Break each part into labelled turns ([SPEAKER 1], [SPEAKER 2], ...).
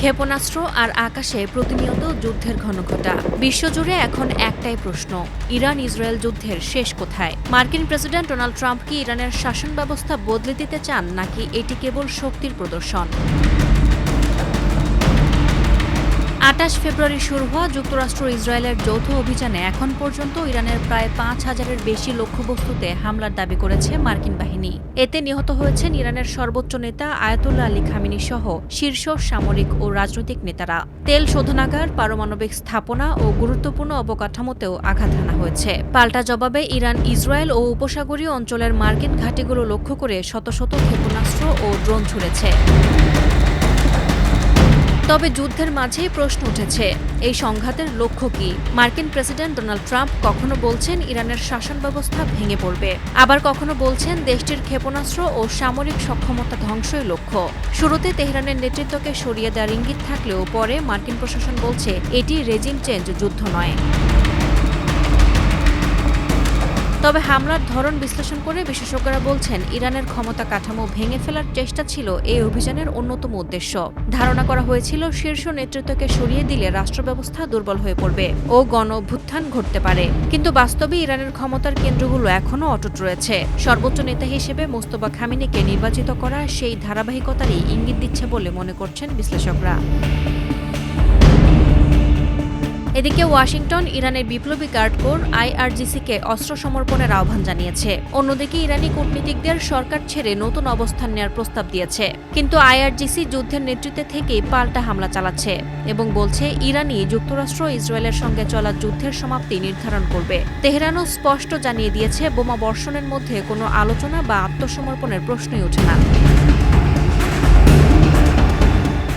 [SPEAKER 1] ক্ষেপণাস্ত্র আর আকাশে প্রতিনিয়ত যুদ্ধের ঘনঘটা। বিশ্বজুড়ে এখন একটাই প্রশ্ন, ইরান ইসরায়েল যুদ্ধের শেষ কোথায়? মার্কিন প্রেসিডেন্ট ডোনাল্ড ট্রাম্প কি ইরানের শাসন ব্যবস্থা বদলে দিতে চান, নাকি এটি কেবল শক্তির প্রদর্শন? ২৮ ফেব্রুয়ারি শুরু হওয়া যুক্তরাষ্ট্র ইসরায়েলের যৌথ অভিযানে এখন পর্যন্ত ইরানের প্রায় ৫,০০০-এর বেশি লক্ষ্যবস্তুতে হামলার দাবি করেছে মার্কিন বাহিনী। এতে নিহত হয়েছেন ইরানের সর্বোচ্চ নেতা আয়াতুল্লাহ আলী খামেনি সহ শীর্ষ সামরিক ও রাজনৈতিক নেতারা। তেল শোধনাগার, পারমাণবিক স্থাপনা ও গুরুত্বপূর্ণ অবকাঠামোতেও আঘাত হানা হয়েছে। পাল্টা জবাবে ইরান ইসরায়েল ও উপসাগরীয় অঞ্চলের মার্কিন ঘাঁটিগুলো লক্ষ্য করে শত শত ক্ষেপণাস্ত্র ও ড্রোন ছুড়েছে। তবে যুদ্ধের মাঝেই প্রশ্ন উঠেছে, এই সংঘাতের লক্ষ্য কি? মার্কিন প্রেসিডেন্ট ডোনাল্ড ট্রাম্প কখনো বলছেন ইরানের শাসন ব্যবস্থা ভেঙে পড়বে, আবার কখনো বলছেন দেশটির ক্ষেপণাস্ত্র ও সামরিক সক্ষমতা ধ্বংসই লক্ষ্য। শুরুতে তেহরানের নেতৃত্বকে সরিয়ে দেওয়ার ইঙ্গিত থাকলেও পরে মার্কিন প্রশাসন বলছে এটি রেজিম চেঞ্জ, যুদ্ধ নয়। তবে হামলার ধরন বিশ্লেষণ করে বিশেষজ্ঞরা বলছেন ইরানের ক্ষমতা কাঠামো ভেঙে ফেলার চেষ্টা ছিল এই অভিযানের অন্যতম উদ্দেশ্য। ধারণা করা হয়েছিল শীর্ষ নেতৃত্বকে সরিয়ে দিলে রাষ্ট্র ব্যবস্থা দুর্বল হয়ে পড়বে ও গণ অভ্যুত্থান ঘটতে পারে। কিন্তু বাস্তবে ইরানের ক্ষমতার কেন্দ্রগুলো এখনও অটুট রয়েছে। সর্বোচ্চ নেতা হিসেবে মোস্তফা খামেনিকে নির্বাচিত করা সেই ধারাবাহিকতারই ইঙ্গিত দিচ্ছে বলে মনে করছেন বিশ্লেষকরা। এদিকে ওয়াশিংটন ইরানের বিপ্লবী গার্ড কোর IRGC-কে অস্ত্র সমর্পণের আহ্বান জানিয়েছে। অন্যদিকে ইরানি কূটনীতিকদের সরকার ছেড়ে নতুন অবস্থান নেওয়ার প্রস্তাব দিয়েছে। কিন্তু IRGC যুদ্ধের নেতৃত্বে থেকেই পাল্টা হামলা চালাচ্ছে এবং বলছে ইরানই যুক্তরাষ্ট্র ইসরায়েলের সঙ্গে চলা যুদ্ধের সমাপ্তি নির্ধারণ করবে। তেহরানও স্পষ্ট জানিয়ে দিয়েছে বোমা বর্ষণের মধ্যে কোনো আলোচনা বা আত্মসমর্পণের প্রশ্নই ওঠে না।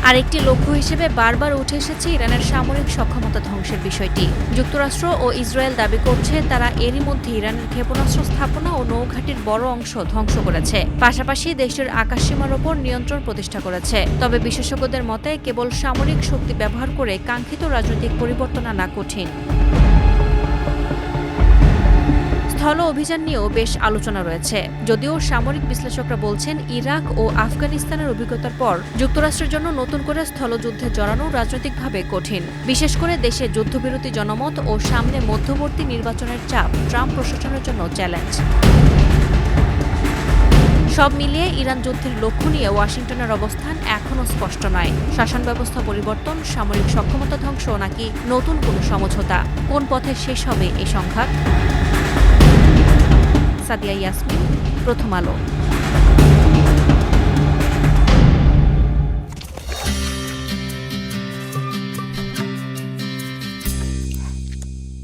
[SPEAKER 1] আরেকটি লক্ষ্য হিসেবে বারবার উঠে এসেছে ইরানের সামরিক সক্ষমতা ধ্বংসের বিষয়টি। যুক্তরাষ্ট্র ও ইসরায়েল দাবি করছে তারা এরই মধ্যে ইরানের ক্ষেপণাস্ত্র স্থাপনা ও নৌঘাটির বড় অংশ ধ্বংস করেছে, পাশাপাশি দেশটির আকাশসীমার ওপর নিয়ন্ত্রণ প্রতিষ্ঠা করেছে। তবে বিশেষজ্ঞদের মতে কেবল সামরিক শক্তি ব্যবহার করে কাঙ্ক্ষিত রাজনৈতিক পরিবর্তন আনা কঠিন। স্থল অভিযান নিয়েও বেশ আলোচনা রয়েছে, যদিও সামরিক বিশ্লেষকরা বলছেন ইরাক ও আফগানিস্তানের অভিজ্ঞতার পর যুক্তরাষ্ট্রের জন্য নতুন করে স্থলযুদ্ধে জড়ানো রাজনৈতিকভাবে কঠিন। বিশেষ করে দেশে যুদ্ধবিরতি জনমত ও সামনে মধ্যবর্তী নির্বাচনের চাপ ট্রাম্প প্রশাসনের জন্য চ্যালেঞ্জ। সব মিলিয়ে ইরান যুদ্ধের লক্ষ্য নিয়ে ওয়াশিংটনের অবস্থান এখনও স্পষ্ট নয়। শাসন ব্যবস্থা পরিবর্তন, সামরিক সক্ষমতা ধ্বংস, নাকি নতুন কোনো সমঝোতা? কোন পথে শেষ হবে এই সংঘাত? সাদিয়া ইয়াসমিন, প্রথম আলো।